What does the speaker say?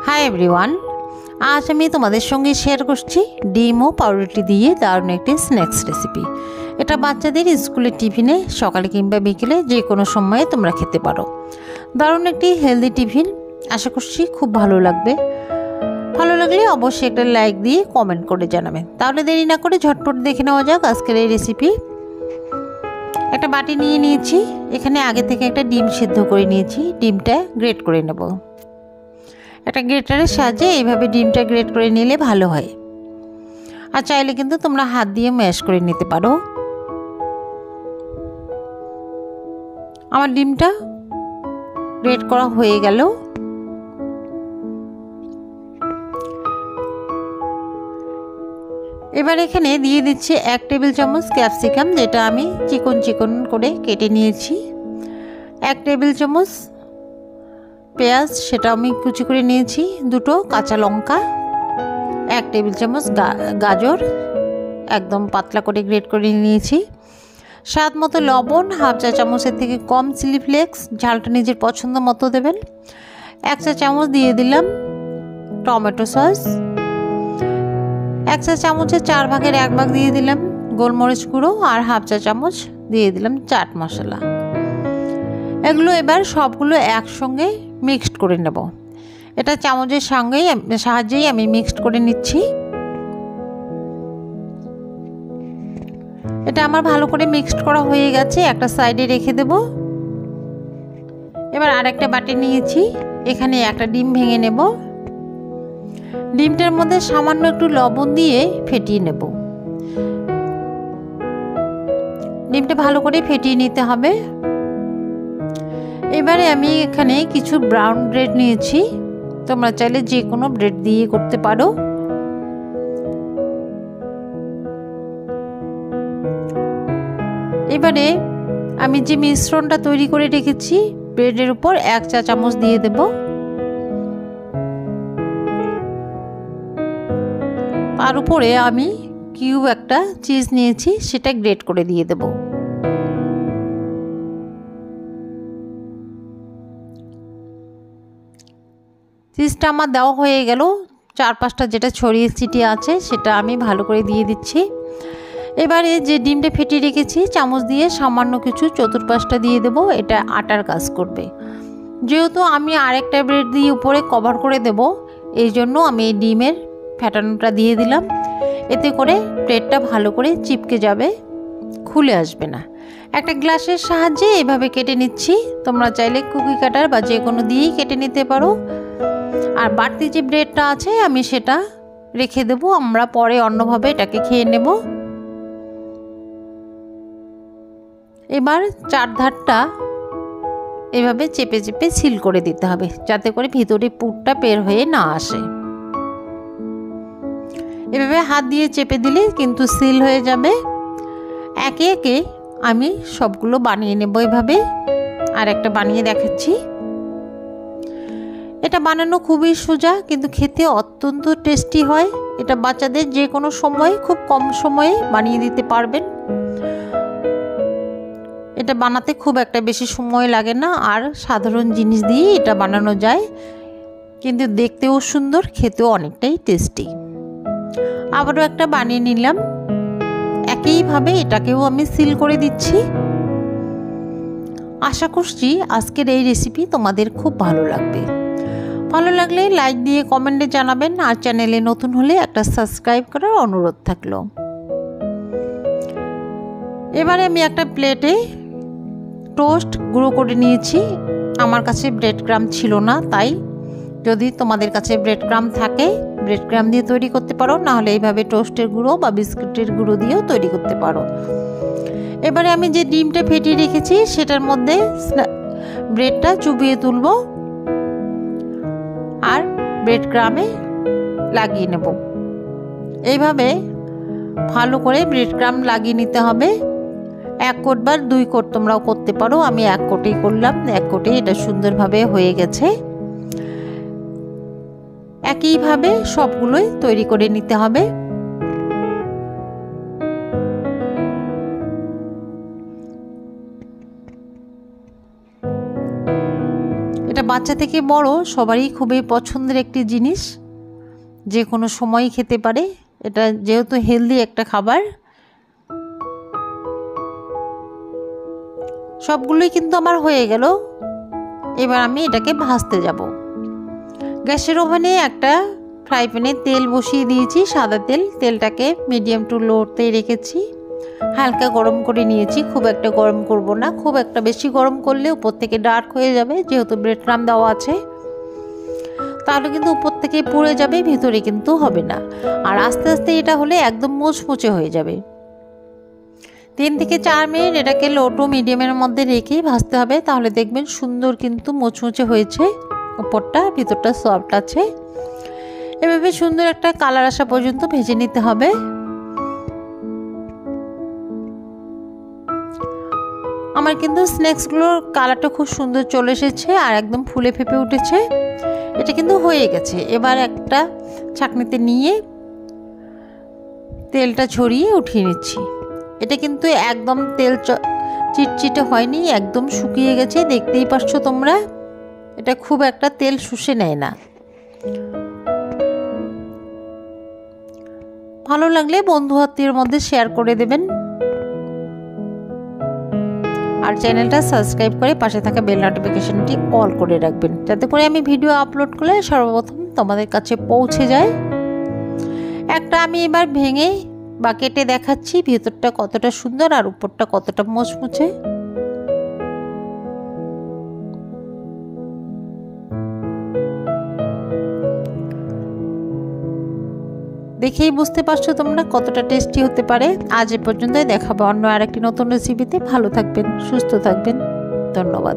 Hi everyone, আজ আমি তোমাদের সঙ্গে শেয়ার করছি ডিম ও পাউরুটি দিয়ে দারুণ একটি স্ন্যাক্স রেসিপি। এটা বাচ্চাদের স্কুলের টিফিনে সকালে কিংবা বিকেলে যে কোনো সময়ে তোমরা খেতে পারো। দারুণ একটি হেলদি টিফিন, আশা করছি খুব ভালো লাগবে। ভালো লাগলে অবশ্যই একটা লাইক দিয়ে কমেন্ট করে জানাবেন। তাহলে দেরি না করে ঝটপট দেখে নেওয়া যাক আজকের এই রেসিপি। একটা বাটি নিয়ে নিয়েছি, এখানে আগে থেকে একটা ডিম সিদ্ধ করে নিয়েছি। ডিমটা গ্রেট করে নেব। একটা গ্রেটারের সাহায্যে এইভাবে ডিমটা গ্রেট করে নিলে ভালো হয়। আর চাইলে কিন্তু তোমরা হাত দিয়ে ম্যাশ করে নিতে পারো। আমার ডিমটা গ্রেট করা হয়ে গেল। এবার এখানে দিয়ে দিচ্ছি 1 টেবিল চামচ ক্যাপসিকাম, যেটা আমি চিকন চিকন করে কেটে নিয়েছি। 1 টেবিল চামচ পেঁয়াজ, সেটা আমি কুচি করে নিয়েছি। 2টো কাঁচা লঙ্কা, 1 টেবিল চামচ গাজর একদম পাতলা করে গ্রেট করে নিয়েছি। স্বাদ মতো লবণ, হাফ চা চামচের থেকে কম চিলি ফ্লেক্স, ঝালটা নিজের পছন্দ মতো দেবেন। 1 চা চামচ দিয়ে দিলাম টমেটো সস। 1 চা চামচের 4 ভাগের 1 ভাগ দিয়ে দিলাম গোলমরিচ গুঁড়ো, আর হাফ চা চামচ দিয়ে দিলাম চাট মশলা। এগুলো এবার সবগুলো একসঙ্গে মিক্সড করে নেব। এটা চামচের সাহায্যেই আমি মিক্সড করে নিচ্ছি। এটা আমার ভালো করে মিক্সড করা হয়ে গেছে, একটা সাইডে রেখে দেব। এবার আরেকটা বাটি নিয়েছি, এখানে একটা ডিম ভেঙে নেব। ডিমটার মধ্যে সামান্য একটু লবণ দিয়ে ফেটিয়ে নেব। ডিমটা ভালো করে ফেটিয়ে নিতে হবে। এবারে আমি এখানে কিছু ব্রাউন ব্রেড নিয়েছি, তোমরা চাইলে যে কোনো ব্রেড দিয়ে করতে পারো। এবারে আমি যে মিশ্রণটা তৈরি করে রেখেছি ব্রেডের উপর 1 চা চামচ দিয়ে দেব। তার উপরে আমি কিউব একটা চিজ নিয়েছি, সেটা গ্রেট করে দিয়ে দেব। চিজটা আমার দেওয়া হয়ে গেল। 4-5টা যেটা ছড়িয়ে ছিটিয়ে আছে সেটা আমি ভালো করে দিয়ে দিচ্ছি। এবারে যে ডিমটা ফেটিয়ে রেখেছি চামচ দিয়ে সামান্য কিছু চতুর্পাশটা দিয়ে দেব, এটা আটার কাজ করবে। যেহেতু আমি আরেকটা ব্রেড দিয়ে উপরে কভার করে দেব, এই জন্য আমি এই ডিমের ফেটানোটা দিয়ে দিলাম। এতে করে ব্রেডটা ভালো করে চিপকে যাবে, খুলে আসবে না। একটা গ্লাসের সাহায্যে এভাবে কেটে নিচ্ছি। তোমরা চাইলে কুকি কাটার বা যে কোনো দিয়েই কেটে নিতে পারো। আর বাড়তি যে ব্রেডটা আছে আমি সেটা রেখে দেব, আমরা পরে অন্যভাবে এটাকে খেয়ে নেব। এবার 4 ধারটা এভাবে চেপে চেপে সিল করে দিতে হবে, যাতে করে ভিতরে পুরটা বের হয়ে না আসে। এভাবে হাত দিয়ে চেপে দিলে কিন্তু সিল হয়ে যাবে। একে একে আমি সবগুলো বানিয়ে নেব এভাবে। আর একটা বানিয়ে দেখাচ্ছি। এটা বানানো খুবই সোজা, কিন্তু খেতে অত্যন্ত টেস্টি হয়। এটা বাচ্চাদের যে কোনো সময় খুব কম সময়ে বানিয়ে দিতে পারবেন। এটা বানাতে খুব একটা বেশি সময় লাগে না, আর সাধারণ জিনিস দিয়ে এটা বানানো যায়, কিন্তু দেখতেও সুন্দর, খেতেও অনেকটাই টেস্টি। আবারও একটা বানিয়ে নিলাম। একইভাবে এটাকেও আমি সিল করে দিচ্ছি। আশা করছি আজকের এই রেসিপি তোমাদের খুব ভালো লাগবে। ভালো লাগলে লাইক দিয়ে কমেন্টে জানাবেন, আর চ্যানেলে নতুন হলে একটা সাবস্ক্রাইব করার অনুরোধ থাকলো। এবারে আমি একটা প্লেটে টোস্ট গুঁড়ো করে নিয়েছি। আমার কাছে ব্রেড ক্রাম ছিল না, তাই যদি তোমাদের কাছে ব্রেড ক্রাম থাকে ব্রেড ক্রাম দিয়ে তৈরি করতে পারো, নাহলে এইভাবে টোস্টের গুঁড়ো বা বিস্কুটের গুঁড়ো দিয়েও তৈরি করতে পারো। এবারে আমি যে ডিমটা ফেটিয়ে রেখেছি সেটার মধ্যে ব্রেডটা চুবিয়ে তুলব আর ব্রেড ক্রামে লাগিয়ে নেব। এইভাবে ভালো করে ব্রেড ক্রাম লাগিয়ে নিতে হবে। 1 কোট বা 2 কোট তোমরাও করতে পারো, আমি 1 কোটেই করলাম। 1 কোটে এটা সুন্দরভাবে হয়ে গেছে। একইভাবে সবগুলোই তৈরি করে নিতে হবে। এটা বাচ্চা থেকে বড় সবারই খুবই পছন্দের একটি জিনিস, যে কোনো সময় খেতে পারে। এটা যেহেতু হেলদি একটা খাবার। সবগুলোই কিন্তু আমার হয়ে গেল। এবার আমি এটাকে ভাজতে যাব। গ্যাসের ওভেনে একটা ফ্রাই প্যানে তেল বসিয়ে দিয়েছি, সাদা তেল। তেলটাকে মিডিয়াম টু লোতে রেখেছি, হালকা গরম করে নিয়েছি। খুব একটা গরম করব না, খুব একটা বেশি গরম করলে উপর থেকে ডার্ক হয়ে যাবে, যেহেতু ব্রেড ক্রাম্ব দেওয়া আছে, তাহলে কিন্তু উপর থেকে পুড়ে যাবে, ভিতরে কিন্তু হবে না। আর আস্তে আস্তে এটা হলে একদম মুচমুচে হয়ে যাবে। 3 থেকে 4 মিনিট এটাকে লো টু মিডিয়ামের মধ্যে রেখেই ভাজতে হবে, তাহলে দেখবেন সুন্দর কিন্তু মুচমুচে হয়েছে, উপরটা ভিতরটা সফট আছে। এভাবে সুন্দর একটা কালার আসা পর্যন্ত ভেজে নিতে হবে। আমার কিন্তু স্ন্যাক্সগুলোর কালারটা খুব সুন্দর চলে এসেছে আর একদম ফুলে ফেপে উঠেছে। এটা কিন্তু হয়ে গেছে। এবার একটা ছাঁকনিতে নিয়ে তেলটা ছড়িয়ে উঠিয়ে নিচ্ছি। এটা কিন্তু একদম তেল চিটচিটে হয়নি, একদম শুকিয়ে গেছে, দেখতেই পাচ্ছ তোমরা। এটা খুব একটা তেল শুষে নেয় না। ভালো লাগলে বন্ধু আত্মীয়ের মধ্যে শেয়ার করে দেবেন, আর চ্যানেলটা সাবস্ক্রাইব করে পাশে থাকা বেল নোটিফিকেশনটি অল করে রাখবেন, যাতে করে আমি ভিডিও আপলোড করলে সর্বপ্রথম তোমাদের কাছে পৌঁছে যায়। একটা আমি এবার ভেঙে বা কেটে দেখাচ্ছি ভিতরটা কতটা সুন্দর আর উপরটা কতটা মুচমুচে। দেখেই বুঝতে পারছো তোমরা কতটা টেস্টি হতে পারে। আজ এ পর্যন্তই, দেখাবো অন্য আরেকটি নতুন রেসিপিতে। ভালো থাকবেন, সুস্থ থাকবেন, ধন্যবাদ।